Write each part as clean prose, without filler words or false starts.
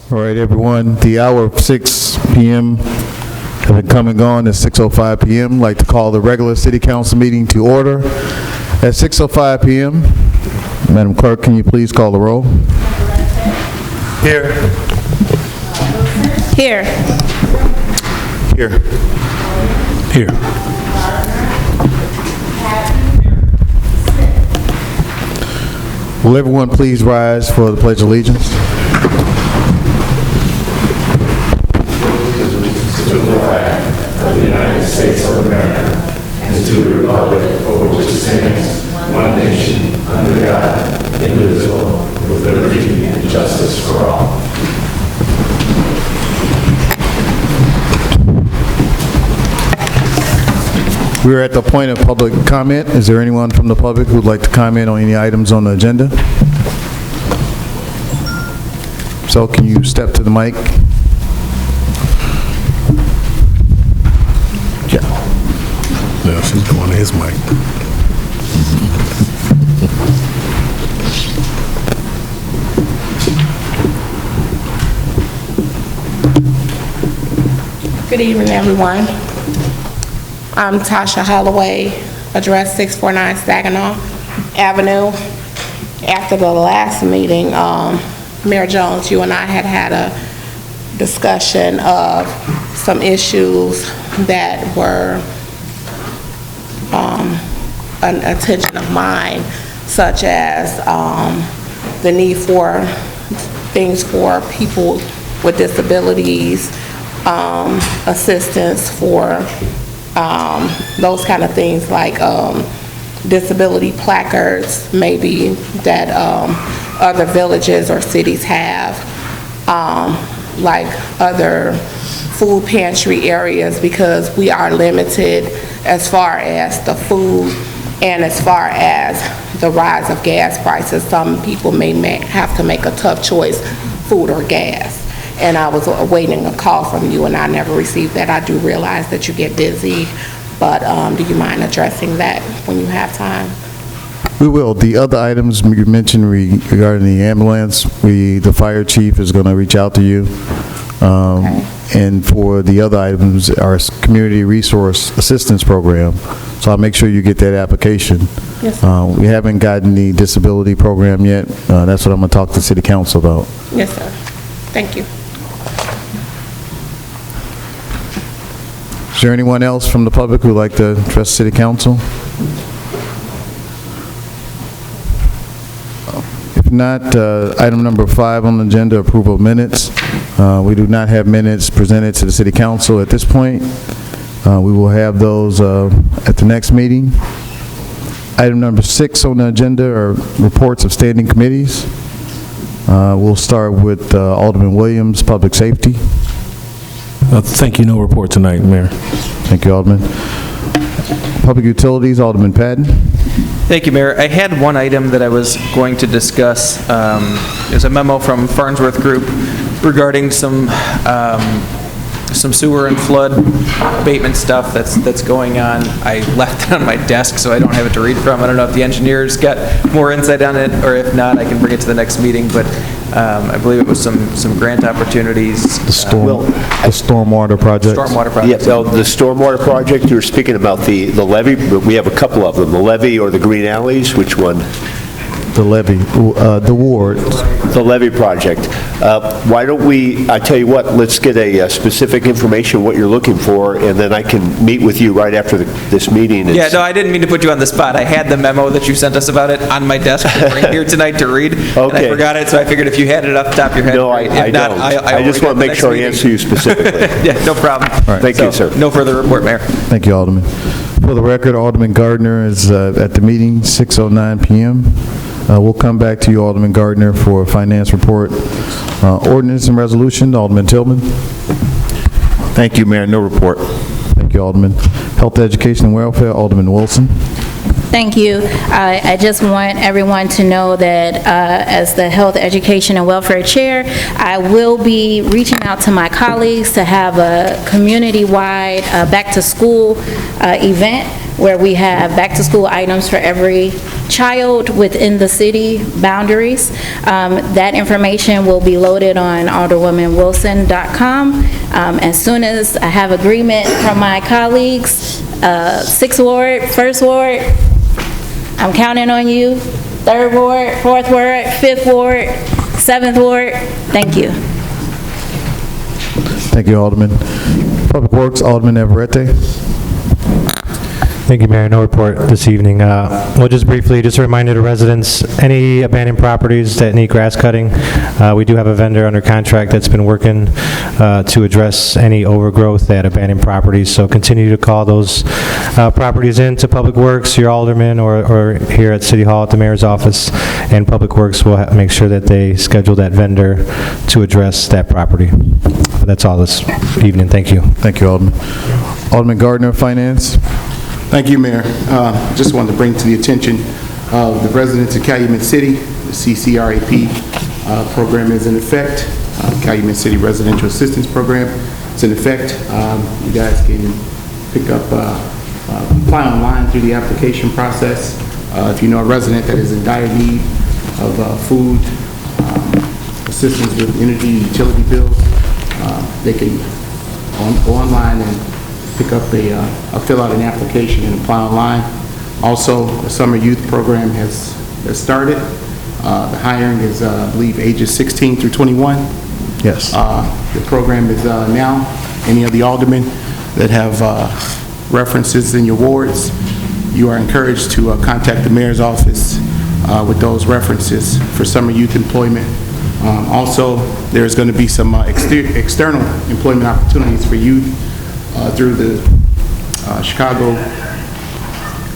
All right, everyone, the hour of 6 p.m. have been come and gone. It's 6:05 p.m. I'd like to call the regular City Council meeting to order at 6:05 p.m. Madam Clerk, can you please call the roll? Here. Here. Here. Here. Will everyone please rise for the Pledge of Allegiance? To the flag of the United States of America and to the republic for which it stands, one nation, under God, indivisible, with liberty and justice for all. We're at the point of public comment. Is there anyone from the public who would like to comment on any items on the agenda? So can you step to the mic? Yeah, she's going to his mic. Good evening, everyone. I'm Tasha Holloway, address 649 Saginaw Avenue. After the last meeting, Mayor Jones, you and I had a discussion of some issues that were an attention of mine, such as the need for things for people with disabilities, assistance for those kind of things, like disability placards maybe that other villages or cities have, like other food pantry areas, because we are limited as far as the food and as far as the rise of gas prices. Some people may have to make a tough choice, food or gas. And I was awaiting a call from you, and I never received that. I do realize that you get busy, but do you mind addressing that when you have time? We will. The other items you mentioned regarding the ambulance, the fire chief is going to reach out to you. Okay. And for the other items, our community resource assistance program. So I'll make sure you get that application. Yes, sir. We haven't gotten the disability program yet. That's what I'm going to talk to City Council about. Yes, sir. Thank you. Is there anyone else from the public who would like to address City Council? If not, item number 5 on the agenda, approval of minutes. We do not have minutes presented to the City Council at this point. We will have those at the next meeting. Item number 6 on the agenda are reports of standing committees. We'll start with Alderman Williams, Public Safety. Thank you. No report tonight, Mayor. Thank you, Alderman. Public Utilities, Alderman Patton. Thank you, Mayor. I had one item that I was going to discuss. There's a memo from Farnsworth Group regarding some sewer and flood abatement stuff that's going on. I left it on my desk, so I don't have it to read from. I don't know if the engineers got more insight on it, or if not, I can bring it to the next meeting. But I believe it was some grant opportunities. The stormwater project. Stormwater project. Yeah, the stormwater project, you were speaking about the levee, but we have a couple of them, the levee or the green alleys. Which one? The levee, the ward. The levee project. Why don't we, I tell you what, let's get a specific information what you're looking for, and then I can meet with you right after this meeting. Yeah, no, I didn't mean to put you on the spot. I had the memo that you sent us about it on my desk to bring here tonight to read, and I forgot it, so I figured if you had it off the top of your head. No, I don't. I just want to make sure I answer you specifically. Yeah, no problem. Right. Thank you, sir. No further report, Mayor. Thank you, Alderman. For the record, Alderman Gardner is at the meeting, 6:09 p.m. We'll come back to you, Alderman Gardner, for a finance report. Ordinance and resolution, Alderman Tillman. Thank you, Mayor. No report. Thank you, Alderman. Health, Education, and Welfare, Alderman Wilson. Thank you. I just want everyone to know that as the Health, Education, and Welfare Chair, I will be reaching out to my colleagues to have a community-wide back-to-school event where we have back-to-school items for every child within the city boundaries. That information will be loaded on alderwomanwilson.com. As soon as I have agreement from my colleagues, 6th Ward, 1st Ward, I'm counting on you, 3rd Ward, 4th Ward, 5th Ward, 7th Ward. Thank you. Thank you, Alderman. Public Works, Alderman Navarrete. Thank you, Mayor. No report this evening. Well, just briefly, just a reminder to residents, any abandoned properties that need grass cutting, we do have a vendor under contract that's been working to address any overgrowth at abandoned properties. So continue to call those properties in to Public Works, your alderman, or here at City Hall at the mayor's office, and Public Works will make sure that they schedule that vendor to address that property. That's all this evening. Thank you. Thank you, Alderman. Alderman Gardner, Finance. Thank you, Mayor. Just wanted to bring to the attention of the residents of Calumet City, the CCRAP program is in effect. Calumet City Residential Assistance Program is in effect. You guys can pick up, apply online through the application process. If you know a resident that is in dire need of food, assistance with energy, utility bills, they can go online and pick up fill out an application and apply online. Also, the summer youth program has started. The hiring is, I believe, ages 16 through 21. Yes. The program is now. Any of the aldermen that have references in your wards, you are encouraged to contact the mayor's office with those references for summer youth employment. Also, there's going to be some external employment opportunities for youth through the Chicago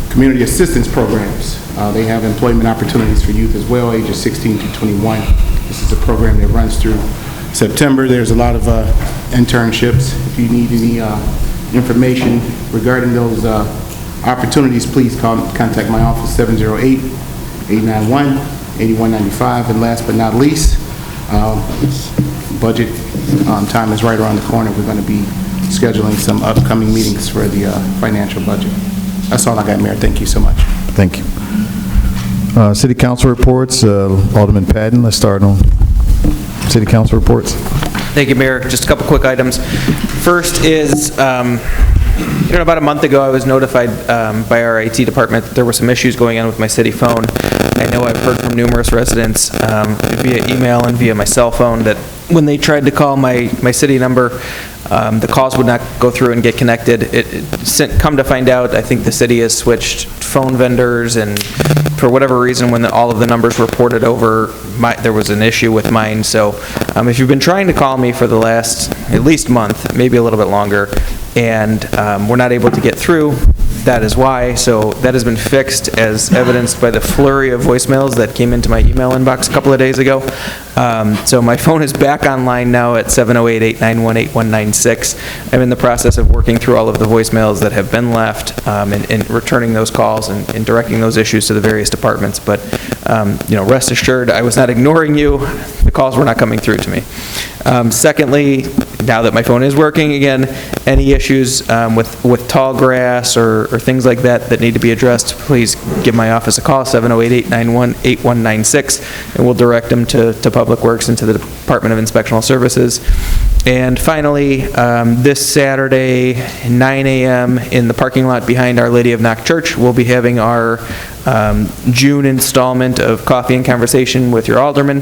Community Assistance Programs. They have employment opportunities for youth as well, ages 16 to 21. This is a program that runs through September. There's a lot of internships. If you need any information regarding those opportunities, please contact my office, 708-891-8195. And last but not least, budget time is right around the corner. We're going to be scheduling some upcoming meetings for the financial budget. That's all I got, Mayor. Thank you so much. Thank you. City Council reports, Alderman Patton. Let's start on City Council reports. Thank you, Mayor. Just a couple quick items. First is, about a month ago, I was notified by our IT department that there were some issues going on with my city phone. I know I've heard from numerous residents via email and via my cell phone that when they tried to call my city number, the calls would not go through and get connected. Come to find out, I think the city has switched phone vendors, and for whatever reason, when all of the numbers were ported over, there was an issue with mine. So if you've been trying to call me for the last at least month, maybe a little bit longer, and we're not able to get through, that is why. So that has been fixed, as evidenced by the flurry of voicemails that came into my email inbox a couple of days ago. So my phone is back online now at 708-891-8196. I'm in the process of working through all of the voicemails that have been left and returning those calls and directing those issues to the various departments. But rest assured, I was not ignoring you. The calls were not coming through to me. Secondly, now that my phone is working again, any issues with tall grass or things like that need to be addressed, please give my office a call, 708-891-8196, and we'll direct them to Public Works and to the Department of Inspectional Services. And finally, this Saturday, 9 a.m. in the parking lot behind Our Lady of Knock Church, we'll be having our June installment of Coffee and Conversation with your alderman.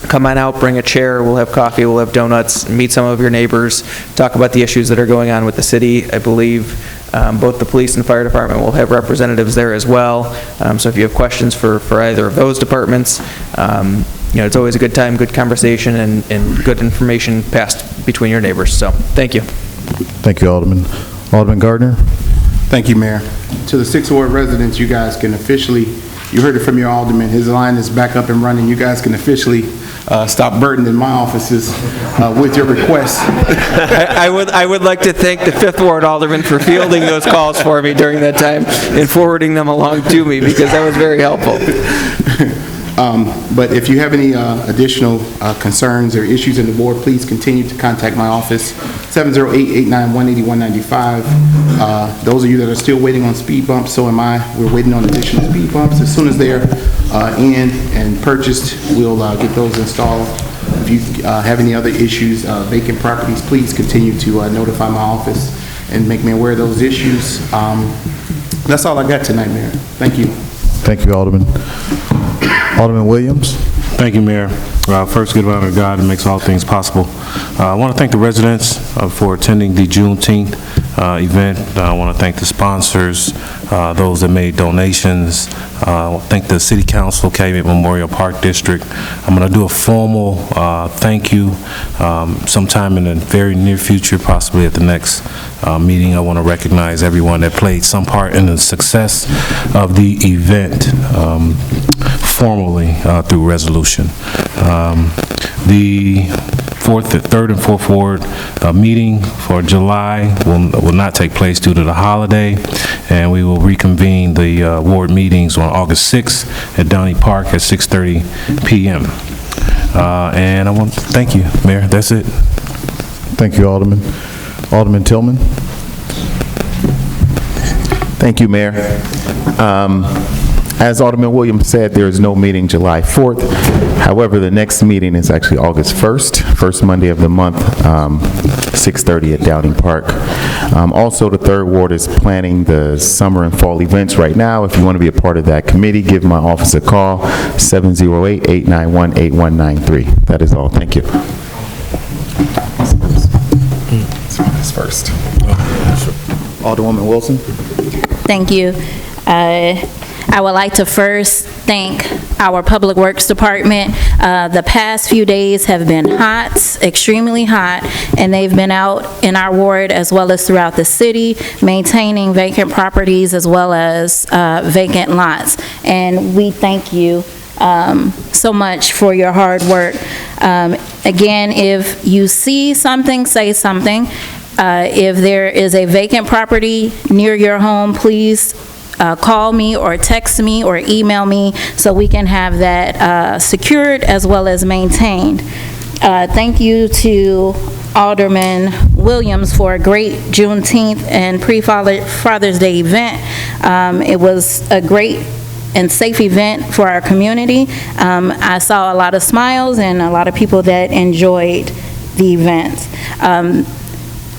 Come on out, bring a chair, we'll have coffee, we'll have donuts, meet some of your neighbors, talk about the issues that are going on with the city. I believe both the police and fire department will have representatives there as well. So if you have questions for either of those departments, it's always a good time, good conversation, and good information passed between your neighbors. So thank you. Thank you, Alderman. Alderman Gardner. Thank you, Mayor. To the 6th Ward residents, you guys can officially, you heard it from your alderman, his line is back up and running. You guys can officially stop burdening my offices with your requests. I would like to thank the 5th Ward Alderman for fielding those calls for me during that time and forwarding them along to me, because that was very helpful. But if you have any additional concerns or issues in the ward, please continue to contact my office, 708-891-8195. Those of you that are still waiting on speed bumps, so am I. We're waiting on additional speed bumps. As soon as they're in and purchased, we'll get those installed. If you have any other issues, vacant properties, please continue to notify my office and make me aware of those issues. That's all I got tonight, Mayor. Thank you. Thank you, Alderman. Alderman Williams? Thank you, Mayor. First, give honor to God who makes all things possible. I want to thank the residents for attending the Juneteenth event. I want to thank the sponsors, those that made donations. I want to thank the City Council, Calumet Memorial Park District. I'm going to do a formal thank you sometime in the very near future, possibly at the next meeting. I want to recognize everyone that played some part in the success of the event formally through resolution. The third and fourth ward meeting for July will not take place due to the holiday, and we will reconvene the ward meetings on August 6th at Downey Park at 6:30 p.m. And I want to thank you, Mayor. That's it. Thank you, Alderman. Alderman Tillman? Thank you, Mayor. As Alderman Williams said, there is no meeting July 4th. However, the next meeting is actually August 1st, first Monday of the month, 6:30 at Downing Park. Also, the third ward is planning the summer and fall events right now. If you want to be a part of that committee, give my office a call, 708-891-8193. That is all. Thank you. First. Alderwoman Wilson? Thank you. I would like to first thank our Public Works Department. The past few days have been hot, extremely hot, and they've been out in our ward as well as throughout the city, maintaining vacant properties as well as vacant lots. And we thank you so much for your hard work. Again, if you see something, say something. If there is a vacant property near your home, please call me or text me or email me so we can have that secured as well as maintained. Thank you to Alderman Williams for a great Juneteenth and pre-Father's Day event. It was a great and safe event for our community. I saw a lot of smiles and a lot of people that enjoyed the event.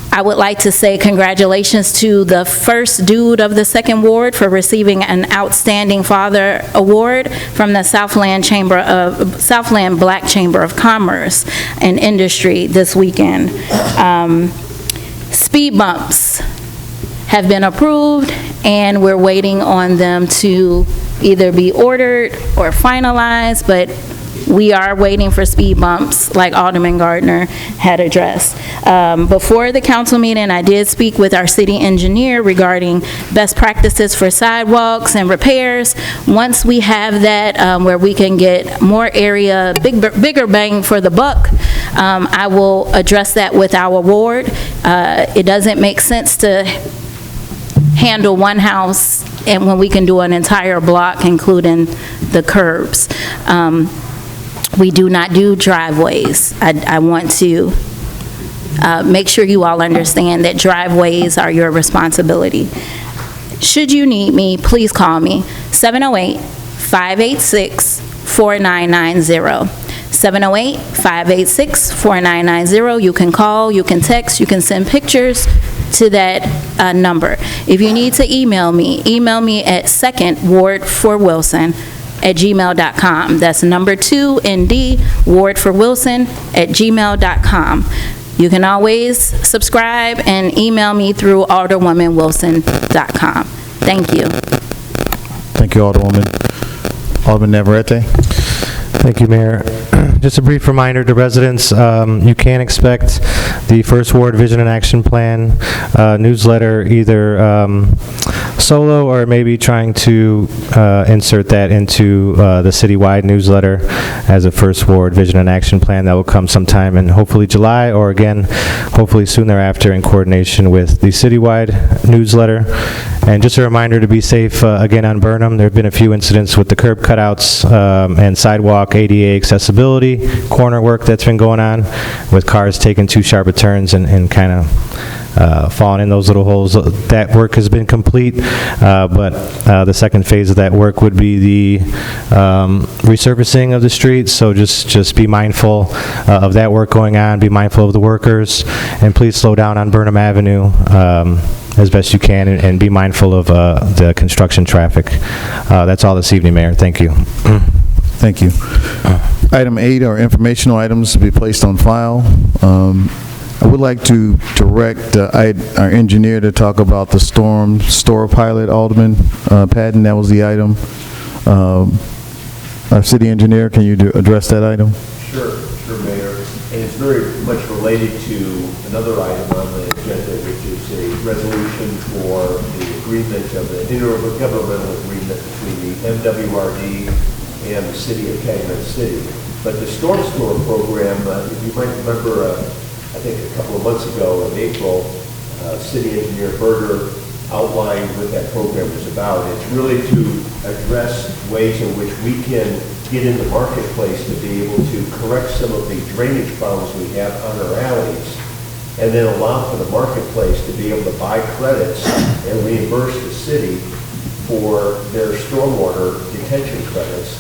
I would like to say congratulations to the first dude of the second ward for receiving an Outstanding Father Award from the Southland Black Chamber of Commerce and Industry this weekend. Speed bumps have been approved, and we're waiting on them to either be ordered or finalized, but we are waiting for speed bumps like Alderman Gardner had addressed. Before the council meeting, I did speak with our city engineer regarding best practices for sidewalks and repairs. Once we have that where we can get more area, bigger bang for the buck, I will address that with our ward. It doesn't make sense to handle one house and when we can do an entire block, including the curbs. We do not do driveways. I want to make sure you all understand that driveways are your responsibility. Should you need me, please call me, 708-586-4990. 708-586-4990. You can call, you can text, you can send pictures to that number. If you need to email me at secondwardforwilson@gmail.com. That's number 2ND, wardforwilson@gmail.com. You can always subscribe and email me through alderwomanwilson.com. Thank you. Thank you, Alderwoman. Alderman Navarrete? Thank you, Mayor. Just a brief reminder to residents, you can expect the First Ward Vision and Action Plan newsletter either solo, or maybe trying to insert that into the citywide newsletter as a first ward vision and action plan that will come sometime in hopefully July, or again, hopefully soon thereafter in coordination with the citywide newsletter. And just a reminder to be safe again on Burnham. There have been a few incidents with the curb cutouts and sidewalk ADA accessibility corner work that's been going on, with cars taking too sharp of turns and kind of falling in those little holes. That work has been complete, but the second phase of that work would be the resurfacing of the streets. So just be mindful of that work going on, be mindful of the workers, and please slow down on Burnham Avenue as best you can, and be mindful of the construction traffic. That's all this evening, Mayor. Thank you. Thank you. Item 8 are informational items to be placed on file. I would like to direct our engineer to talk about the storm store pilot, Alderman Patton. That was the item. Our city engineer, can you address that item? Sure, Mayor. And it's very much related to another item on the agenda, which is a resolution for the agreement of the intergovernmental agreement between the MWRD and the city of Calumet City. But the storm store program, you might remember, I think a couple of months ago in April, City Engineer Berger outlined what that program was about. It's really to address ways in which we can get in the marketplace to be able to correct some of the drainage problems we have on our alleys, and then allow for the marketplace to be able to buy credits and reimburse the city for their stormwater detention credits,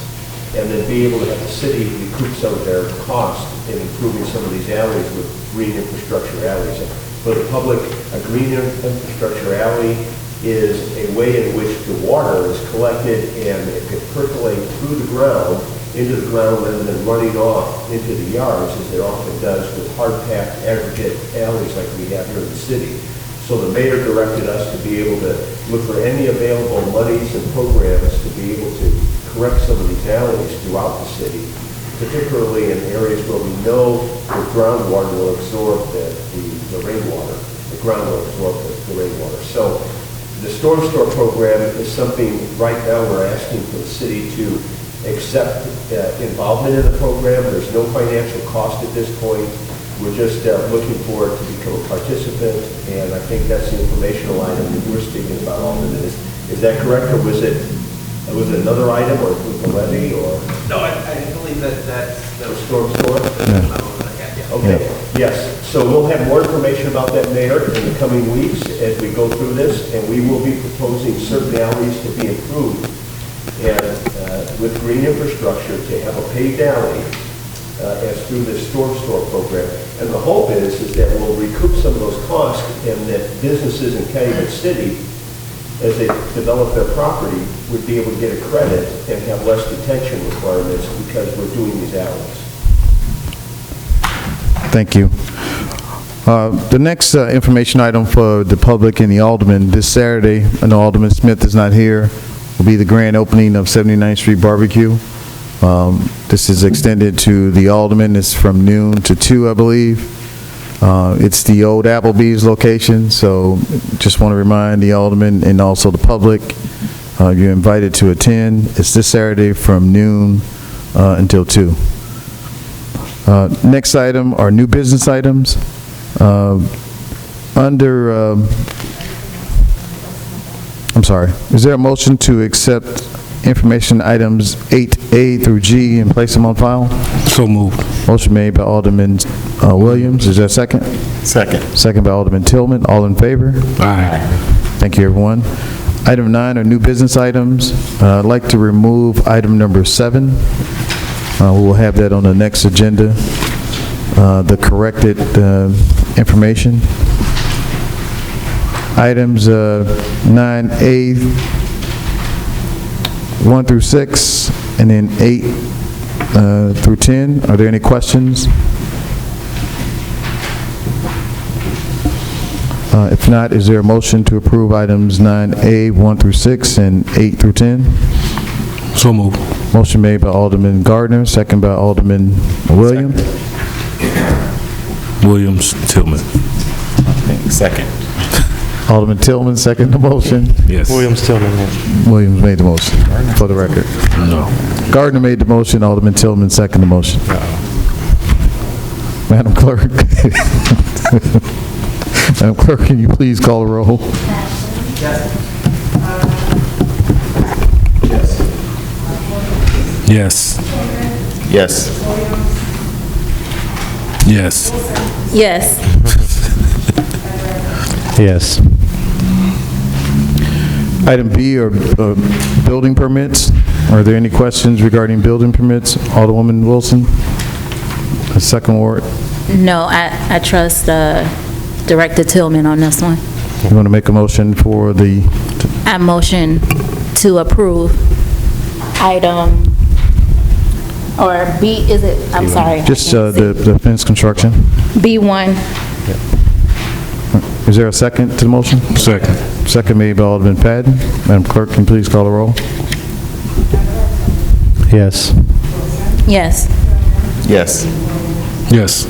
and then be able to have the city recoup some of their costs in improving some of these alleys with green infrastructure alleys. For the public, a green infrastructure alley is a way in which the water is collected and it can percolate through the ground, into the ground, rather than running off into the yards, as it often does with hard-packed aggregate alleys like we have here in the city. So the mayor directed us to be able to look for any available monies and programs to be able to correct some of these alleys throughout the city, particularly in areas where we know the groundwater will absorb the rainwater. The ground will absorb the rainwater. So the storm store program is something right now we're asking for the city to accept involvement in the program. There's no financial cost at this point. We're just looking for it to become a participant, and I think that's the informational item that we're speaking about, Alderman. Is that correct, or was it another item, or the levy, or? No, I believe that's The storm store? Okay, yes. So we'll have more information about that, Mayor, in the coming weeks as we go through this, and we will be proposing certain alleys to be improved, and with green infrastructure to have a paved alley as through this storm store program. And the hope is that we'll recoup some of those costs, and that businesses in Calumet City, as they develop their property, would be able to get a credit and have less detention requirements because we're doing these alleys. Thank you. The next information item for the public and the alderman this Saturday, I know Alderman Smith is not here, will be the grand opening of 79th Street Barbecue. This is extended to the alderman. It's from noon to 2, I believe. It's the old Applebee's location, so just want to remind the alderman and also the public, you're invited to attend. It's this Saturday from noon until 2. Next item are new business items. Is there a motion to accept information items 8A through G and place them on file? So moved. Motion made by Alderman Williams. Is there a second? Second. Second by Alderman Tillman. All in favor? Aye. Thank you, everyone. Item 9 are new business items. I'd like to remove item number 7. We will have that on the next agenda, the corrected information. Items 9A 1 through 6, and then 8 through 10. Are there any questions? If not, is there a motion to approve items 9A 1 through 6 and 8 through 10? So moved. Motion made by Alderman Gardner, second by Alderman Williams. Williams, Tillman. Second. Alderman Tillman, second the motion. Yes. Williams Tillman, yes. Williams made the motion, for the record. No. Gardner made the motion, Alderman Tillman, second the motion. Madam Clerk. Madam Clerk, can you please call the roll? Yes. Yes. Yes. Yes. Yes. Item B are building permits. Are there any questions regarding building permits? Alderwoman Wilson, the second ward. No, I trust Director Tillman on this one. You want to make a motion for the, I motion to approve item, or B, is it, I'm sorry. just the fence construction? B1. Is there a second to the motion? Second. Second made by Alderman Patton. Madam Clerk, can you please call the roll? Yes. Yes. Yes. Yes.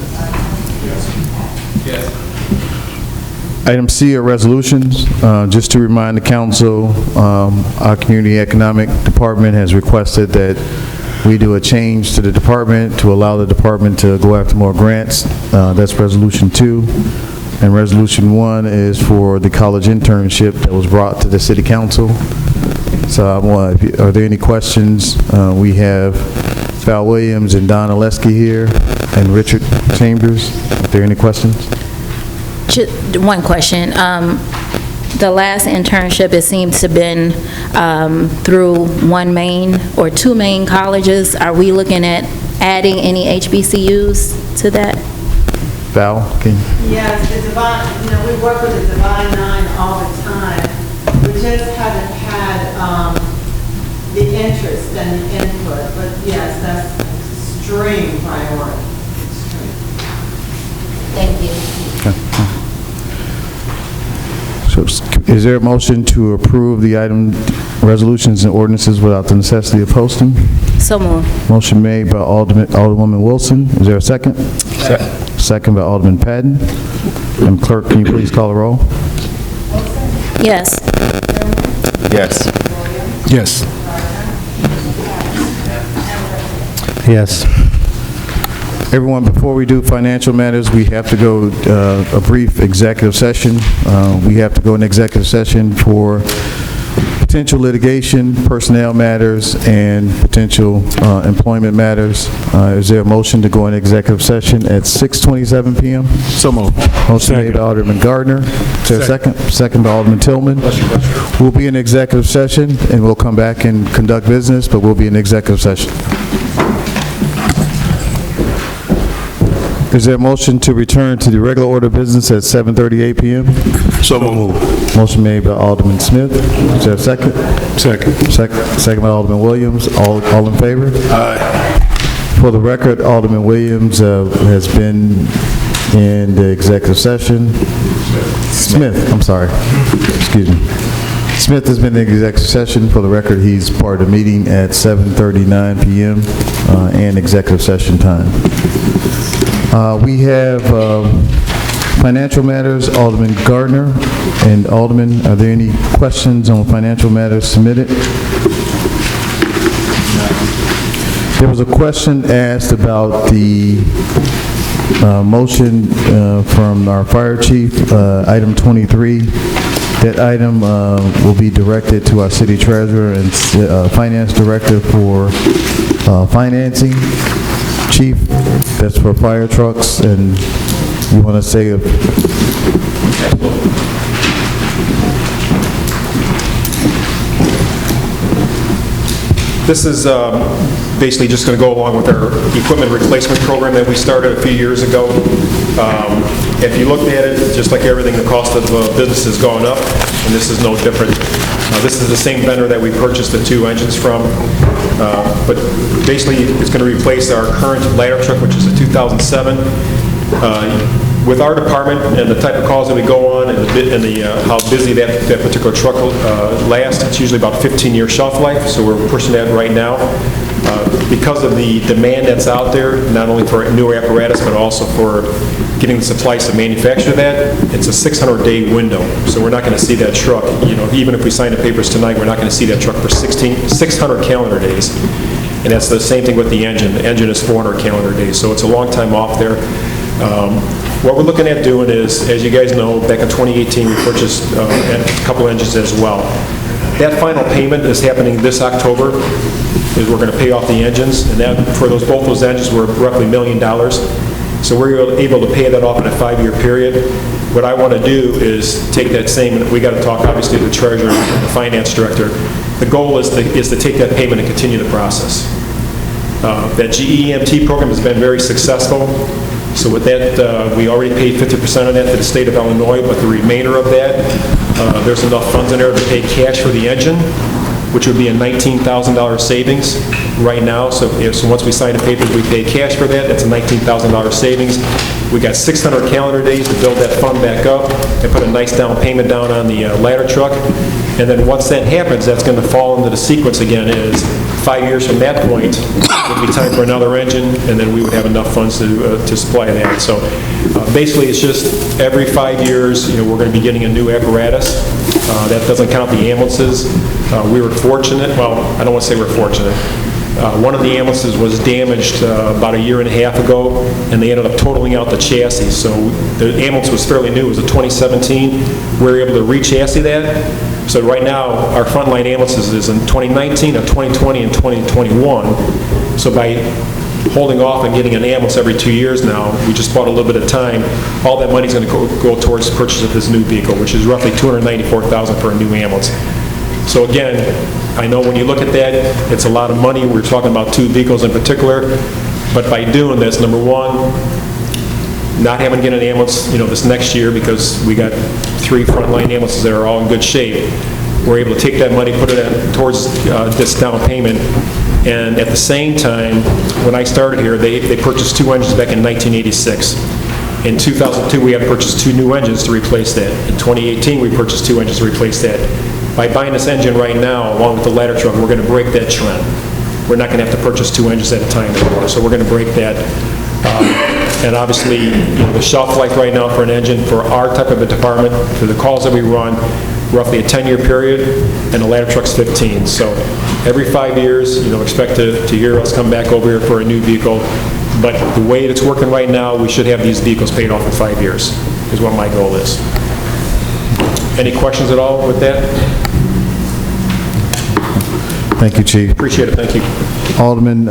Item C are resolutions. Just to remind the council, our Community Economic Department has requested that we do a change to the department to allow the department to go after more grants. That's Resolution 2. And Resolution 1 is for the college internship that was brought to the City Council. So are there any questions? We have Val Williams and Don Oleski here, and Richard Chambers. Are there any questions? One question. The last internship, it seems to have been through one main or two main colleges. Are we looking at adding any HBCUs to that? Val, can you? Yes, the Divine, we work with the Divine Nine all the time. We just haven't had the interest and the input, but yes, that's extreme priority. Thank you. So is there a motion to approve the item resolutions and ordinances without the necessity of posting? So moved. Motion made by Alderwoman Wilson. Is there a second? Second by Alderman Patton. And Clerk, can you please call the roll? Yes. Yes. Yes. Yes. Everyone, before we do financial matters, we have to go a brief executive session. We have to go in executive session for potential litigation, personnel matters, and potential employment matters. Is there a motion to go in executive session at 6:27 p.m.? So moved. Motion made by Alderman Gardner. Is there a second? Second by Alderman Tillman. We'll be in executive session, and we'll come back and conduct business, but we'll be in executive session. Is there a motion to return to the regular order of business at 7:38 p.m.? So moved. Motion made by Alderman Smith. Is there a second? Second. Second by Alderman Williams. All in favor? Aye. For the record, Alderman Williams has been in the executive session. Smith, I'm sorry. Excuse me. Smith has been in the executive session. For the record, he's part of the meeting at 7:39 p.m. And executive session time. We have financial matters, Alderman Gardner. And Alderman, are there any questions on financial matters submitted? There was a question asked about the motion from our fire chief, item 23. That item will be directed to our city treasurer and finance director for financing. Chief, that's for fire trucks, and you want to say This is basically just going to go along with our equipment replacement program that we started a few years ago. If you looked at it, just like everything, the cost of business has gone up, and this is no different. This is the same vendor that we purchased the two engines from, but basically it's going to replace our current ladder truck, which is a 2007. With our department and the type of calls that we go on and how busy that particular truck lasts, it's usually about 15-year shelf life, so we're pushing that right now. Because of the demand that's out there, not only for newer apparatus, but also for getting the supplies to manufacture that, it's a 600-day window. So we're not going to see that truck, even if we sign the papers tonight, we're not going to see that truck for 600 calendar days. And that's the same thing with the engine. The engine is 400 calendar days, so it's a long time off there. What we're looking at doing is, as you guys know, back in 2018, we purchased a couple engines as well. That final payment is happening this October, is we're going to pay off the engines, and that, for both those engines, were roughly $1 million. So we're able to pay that off in a 5-year period. What I want to do is take that same, and we got to talk obviously to the treasurer and the finance director. The goal is to take that payment and continue the process. That GEMT program has been very successful. So with that, we already paid 50% of that to the state of Illinois, but the remainder of that, there's enough funds in there to pay cash for the engine, which would be a $19,000 savings right now. So once we sign the papers, we pay cash for that. That's a $19,000 savings. We got 600 calendar days to build that fund back up and put a nice down payment down on the ladder truck. And then once that happens, that's going to fall into the sequence again is 5 years from that point, it would be time for another engine, and then we would have enough funds to supply that. So basically, it's just every 5 years, we're going to be getting a new apparatus. That doesn't count the ambulances. We were fortunate, well, I don't want to say we're fortunate. One of the ambulances was damaged about 1.5 years ago, and they ended up totaling out the chassis. So the ambulance was fairly new. It was a 2017. We were able to re-chassis that. So right now, our frontline ambulances is in 2019, 2020, and 2021. So by holding off and getting an ambulance every 2 years now, we just bought a little bit of time. All that money is going to go towards the purchase of this new vehicle, which is roughly $294,000 for a new ambulance. So again, I know when you look at that, it's a lot of money. We're talking about 2 vehicles in particular. But by doing this, number one, not having to get an ambulance, this next year, because we got 3 frontline ambulances that are all in good shape. We're able to take that money, put it towards this down payment. And at the same time, when I started here, they purchased 2 engines back in 1986. In 2002, we had to purchase 2 new engines to replace that. In 2018, we purchased 2 engines to replace that. By buying this engine right now, along with the ladder truck, we're going to break that trend. We're not going to have to purchase 2 engines at a time anymore, so we're going to break that. And obviously, the shelf life right now for an engine, for our type of a department, for the calls that we run, roughly a 10-year period, and the ladder truck's 15. So every 5 years, expect to hear us come back over here for a new vehicle. But the way it's working right now, we should have these vehicles paid off in 5 years, is what my goal is. Any questions at all with that? Thank you, Chief. Appreciate it, thank you. Alderman,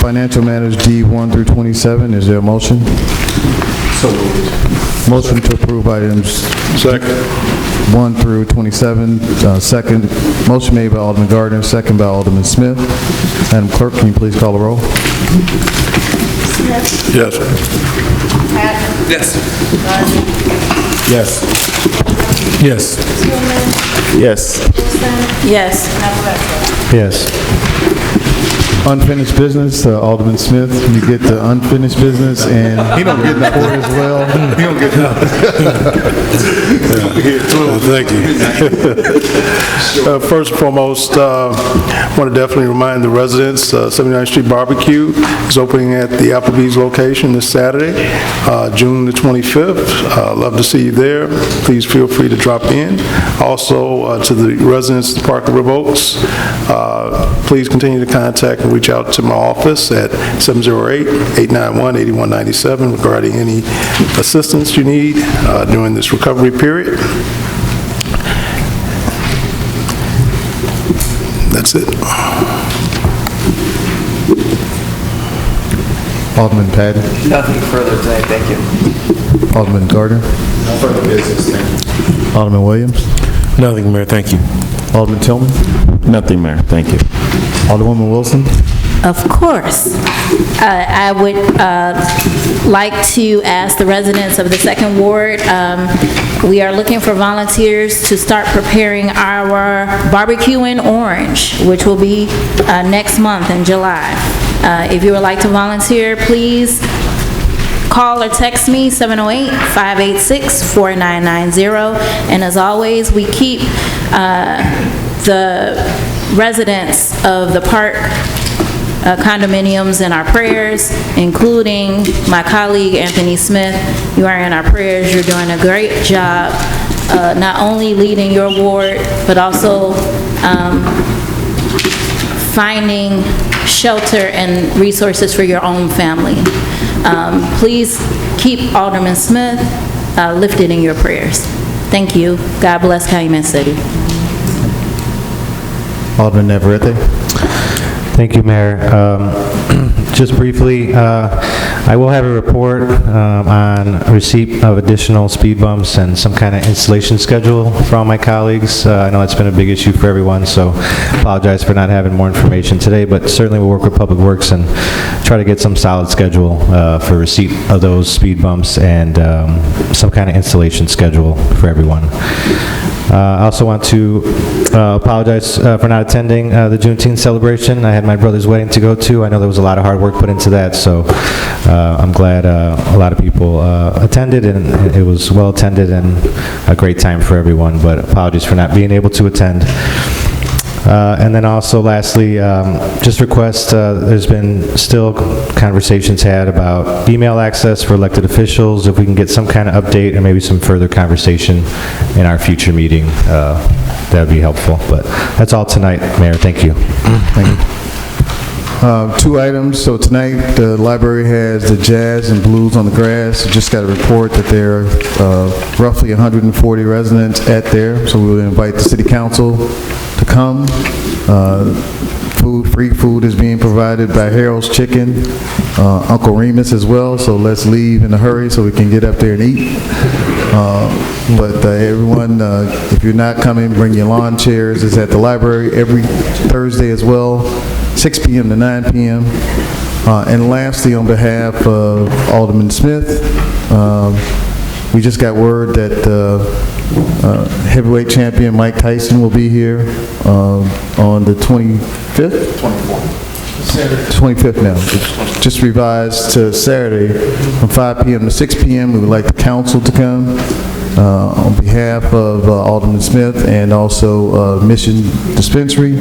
financial matters D1 through 27, is there a motion? So moved. Motion to approve items Second. 1 through 27. Second, motion made by Alderman Gardner, second by Alderman Smith. Madam Clerk, can you please call the roll? Smith? Yes. Patton? Yes. Gardner? Yes. Yes. Tillman? Yes. Wilson? Yes. Navarrete? Yes. Unfinished business, Alderman Smith, you get the unfinished business, and he don't get the report as well. He don't get Thank you. First and foremost, I want to definitely remind the residents, 79th Street Barbecue is opening at the Applebee's location this Saturday, June the 25th. Love to see you there. Please feel free to drop in. Also, to the residents of the Park of Revokes, please continue to contact and reach out to my office at 708-891-8197 regarding any assistance you need during this recovery period. That's it. Alderman Patton. Nothing further tonight, thank you. Alderman Gardner. No further business, thank you. Alderman Williams. Nothing, Mayor, thank you. Alderman Tillman. Nothing, Mayor, thank you. Alderwoman Wilson. Of course. I would like to ask the residents of the Second Ward, we are looking for volunteers to start preparing our barbecue in Orange, which will be next month in July. If you would like to volunteer, please call or text me, 708-586-4990. And as always, we keep the residents of the park condominiums in our prayers, including my colleague Anthony Smith. You are in our prayers. You're doing a great job, not only leading your ward, but also finding shelter and resources for your own family. Please keep Alderman Smith lifted in your prayers. Thank you. God bless Calumet City. Alderman Navarrete. Thank you, Mayor. Just briefly, I will have a report on receipt of additional speed bumps and some kind of installation schedule for all my colleagues. I know it's been a big issue for everyone, so apologize for not having more information today, but certainly we'll work with Public Works and try to get some solid schedule for receipt of those speed bumps and some kind of installation schedule for everyone. I also want to apologize for not attending the Juneteenth celebration. I had my brother's wedding to go to. I know there was a lot of hard work put into that, so I'm glad a lot of people attended, and it was well attended and a great time for everyone, but apologies for not being able to attend. And then also lastly, just request, there's been still conversations had about email access for elected officials. If we can get some kind of update or maybe some further conversation in our future meeting, that would be helpful. But that's all tonight, Mayor. Thank you. Thank you. Two items. So tonight, the library has the Jazz and Blues on the Grass. Just got a report that there are roughly 140 residents at there, so we will invite the city council to come. Free food is being provided by Harold's Chicken, Uncle Remus as well, so let's leave in a hurry so we can get up there and eat. But everyone, if you're not coming, bring your lawn chairs. It's at the library every Thursday as well, 6 p.m. to 9 p.m. And lastly, on behalf of Alderman Smith, we just got word that heavyweight champion Mike Tyson will be here on the 25th? 25th now. Just revised to Saturday from 5 p.m. to 6 p.m. We would like the council to come on behalf of Alderman Smith and also Mission Dispensary.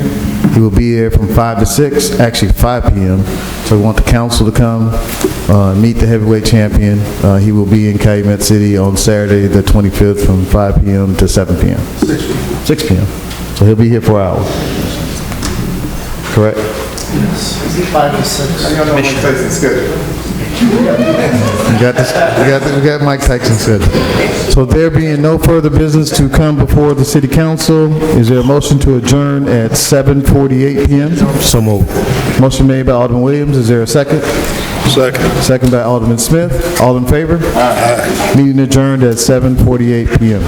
He will be here from 5 to 6, actually 5 p.m. So we want the council to come meet the heavyweight champion. He will be in Calumet City on Saturday the 25th from 5 p.m. to 7 p.m. 6 p.m. So he'll be here for an hour. Correct? Yes. 5 to 6. I don't know Mike Tyson's schedule. We got Mike Tyson's schedule. So there being no further business to come before the city council, is there a motion to adjourn at 7:48 p.m.? So moved. Motion made by Alderman Williams. Is there a second? Second. Second by Alderman Smith. All in favor? Aye. Meeting adjourned at 7:48 p.m.